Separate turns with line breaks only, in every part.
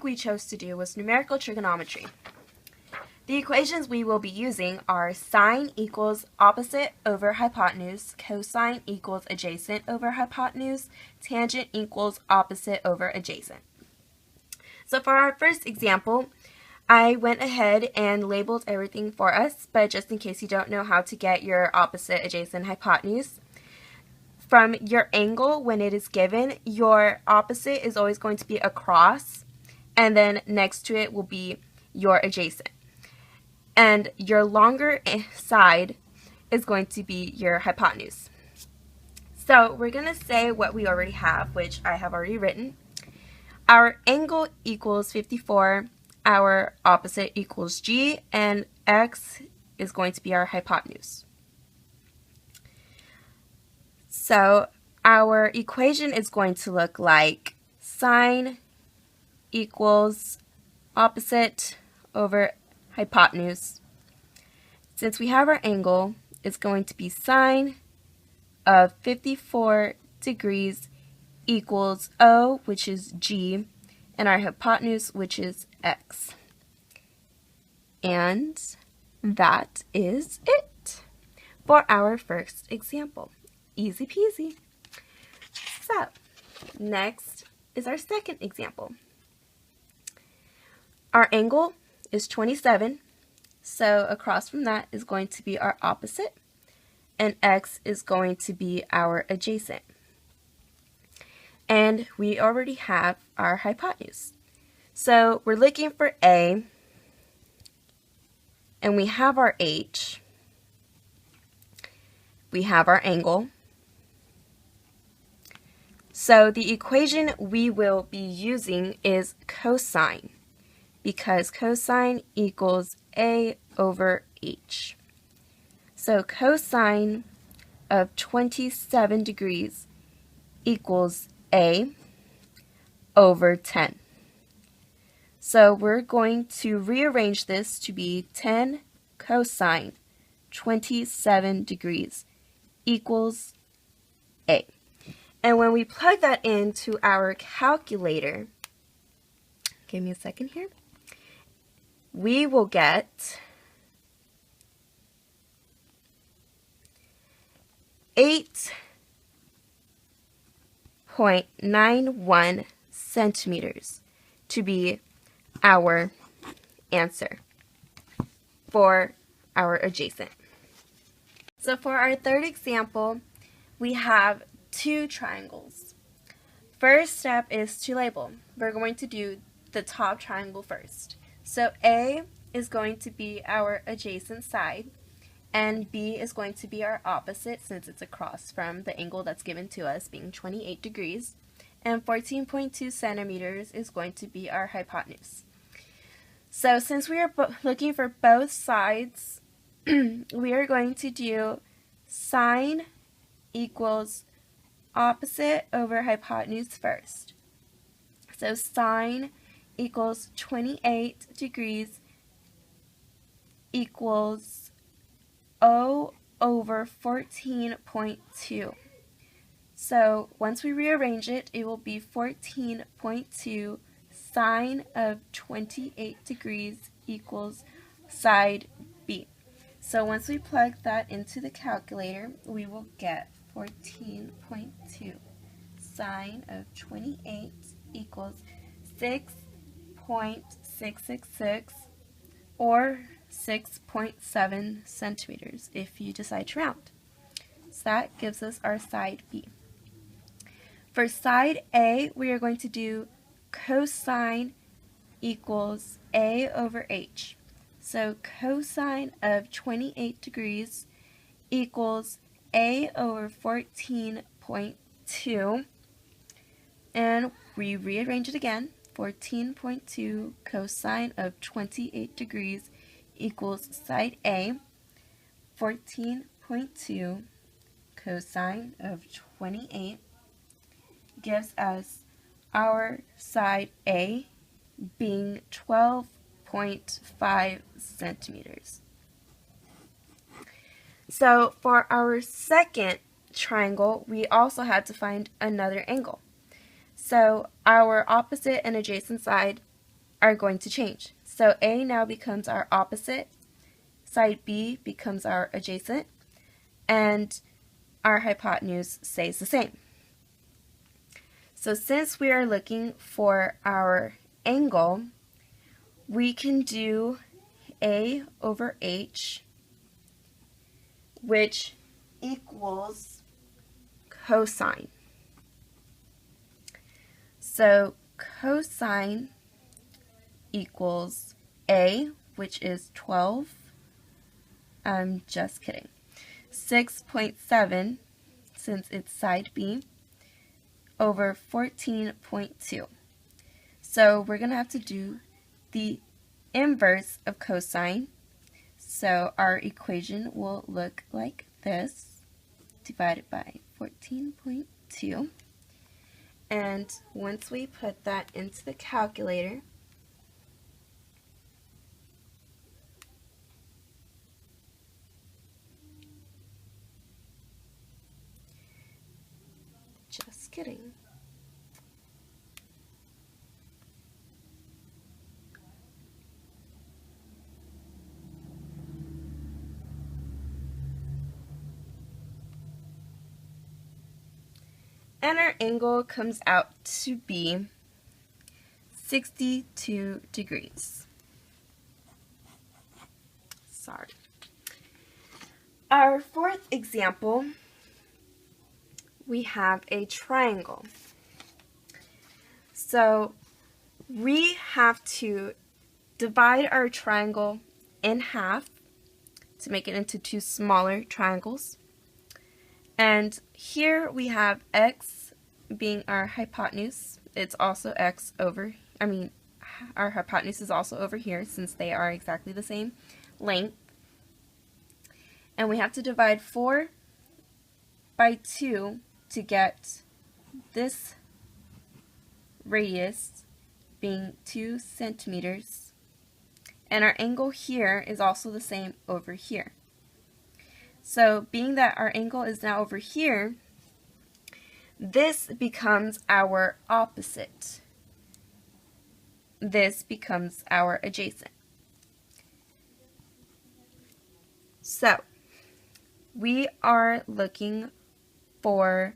we chose to do was numerical trigonometry. The equations we will be using are sine equals opposite over hypotenuse, cosine equals adjacent over hypotenuse, tangent equals opposite over adjacent. So for our first example, I went ahead and labeled everything for us, but just in case you don't know how to get your opposite, adjacent, hypotenuse, from your angle when it is given, your opposite is always going to be across, and then next to it will be your adjacent. And your longer side is going to be your hypotenuse. So we're going to say what we already have, which I have already written. Our angle equals 54, our opposite equals g, and x is going to be our hypotenuse. So our equation is going to look like sine equals opposite over hypotenuse. Since we have our angle, it's going to be sine of 54 degrees equals O, which is g, and our hypotenuse, which is x. And that is it for our first example. Easy peasy. So, next is our second example. Our angle is 27, so across from that is going to be our opposite, and x is going to be our adjacent. And we already have our hypotenuse. So we're looking for A, and we have our h, we have our angle. So the equation we will be using is cosine, because cosine equals A over h. So cosine of 27 degrees equals A over 10. So we're going to rearrange this to be 10 cosine 27 degrees equals A. And when we plug that into our calculator, give me a second here, we will get 8.91 centimeters to be our answer for our adjacent. So for our third example, we have two triangles. First step is to label. We're going to do the top triangle first. So A is going to be our adjacent side, and B is going to be our opposite since it's across from the angle that's given to us being 28 degrees, and 14.2 centimeters is going to be our hypotenuse. So since we are looking for both sides, we are going to do sine equals opposite over hypotenuse first. So sine equals 28 degrees equals O over 14.2. So once we rearrange it, it will be 14.2 sine of 28 degrees equals side B. So once we plug that into the calculator, we will get 14.2 sine of 28 equals 6.666 or 6.7 centimeters if you decide to round. So that gives us our side B. For side A, we are going to do cosine equals A over h. So cosine of 28 degrees equals A over 14.2, and we rearrange it again. 14.2 cosine of 28 degrees equals side A. 14.2 cosine of 28 gives us our side A being 12.5 centimeters. So for our second triangle, we also had to find another angle. So our opposite and adjacent side are going to change. So A now becomes our opposite, side B becomes our adjacent, and our hypotenuse stays the same. So since we are looking for our angle, we can do A over H, which equals cosine. So cosine equals A, which is 12, I'm just kidding, 6.7, since it's side B, over 14.2. So we're going to have to do the inverse of cosine. So our equation will look like this, divided by 14.2. And once we put that into the calculator, just kidding. And our angle comes out to be 62 degrees. Sorry. Our fourth example, we have a triangle. So we have to divide our triangle in half to make it into two smaller triangles. And here we have x being our hypotenuse. It's also x over, our hypotenuse is also over here since they are exactly the same length. And we have to divide 4 by 2 to get this radius being 2 centimeters. And our angle here is also the same over here. So being that our angle is now over here, this becomes our opposite. This becomes our adjacent. So we are looking for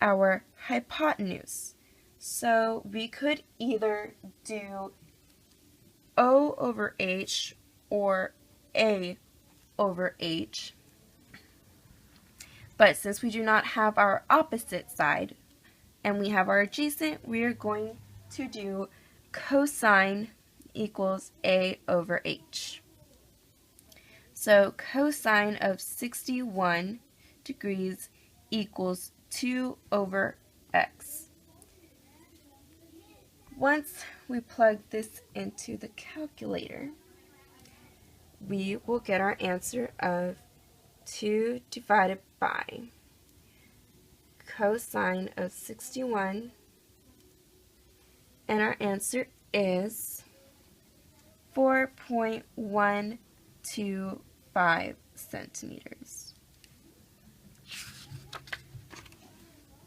our hypotenuse. So we could either do O over H or A over H. But since we do not have our opposite side and we have our adjacent, we are going to do cosine equals A over H. So cosine of 61 degrees equals 2 over x. Once we plug this into the calculator, we will get our answer of 2 divided by cosine of 61, and our answer is 4.125 centimeters.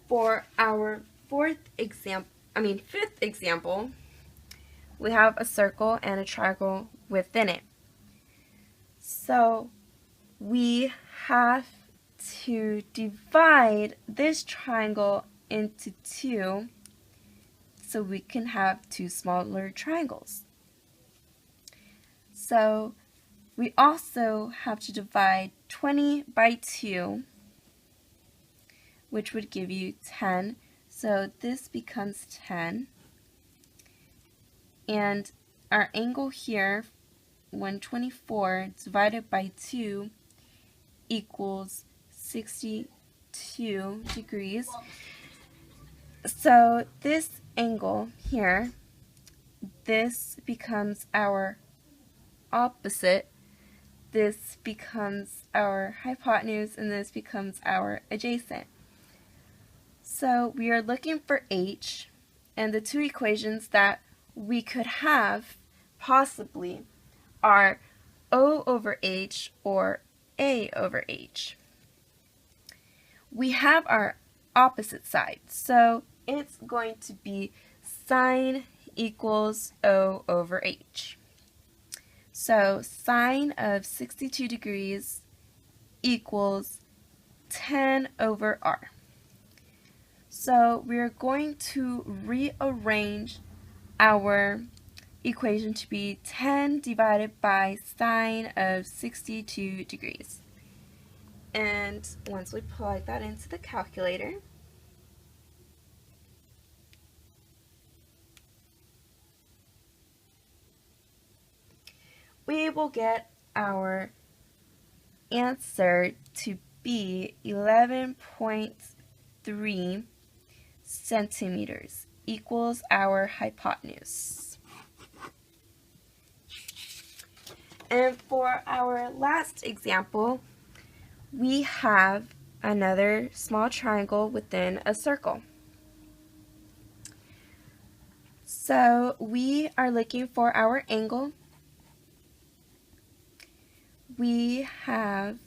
For our fifth example, we have a circle and a triangle within it. So we have to divide this triangle into 2 so we can have 2 smaller triangles. So we also have to divide 20 by 2, which would give you 10. So this becomes 10. And our angle here, 124 divided by 2, equals 62 degrees. So this angle here, this becomes our opposite, this becomes our hypotenuse, and this becomes our adjacent. So we are looking for H, and the two equations that we could have possibly are O over H or A over H. We have our opposite side, so it's going to be sine equals O over H. So sine of 62 degrees equals 10 over R. So we're going to rearrange our equation to be 10 divided by sine of 62 degrees. And once we plug that into the calculator, we will get our answer to be 11.3 centimeters equals our hypotenuse. And for our last example, we have another small triangle within a circle. So we are looking for our angle. We have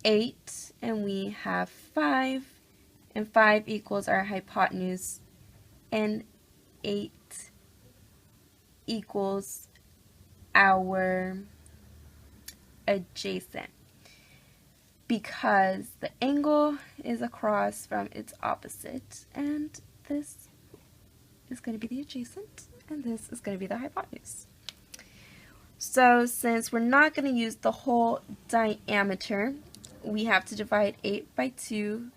8 and we have 5, and 5 equals our hypotenuse, and 8 equals our adjacent, because the angle is across from its opposite, and this is going to be the adjacent and this is going to be the hypotenuse. So since we're not going to use the whole diameter, we have to divide 8 by 2,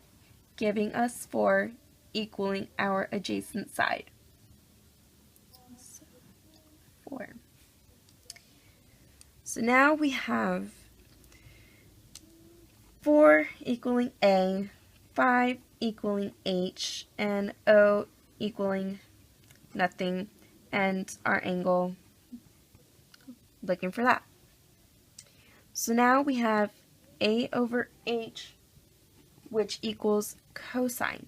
giving us 4, equaling our adjacent side. So 4. So now we have 4 equaling A, 5 equaling H, and O equaling nothing, and our angle, looking for that. So now we have A over H, which equals cosine.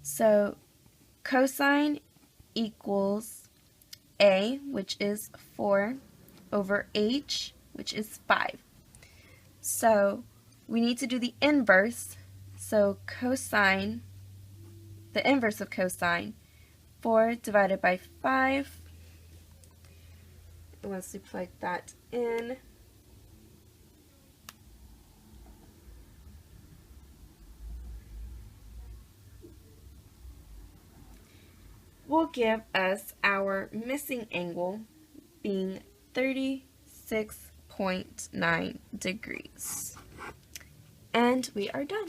So cosine equals A, which is 4, over H, which is 5. So we need to do the inverse. So cosine, the inverse of cosine, 4 divided by 5. And once we plug that in, will give us our missing angle being 36.9 degrees. And we are done.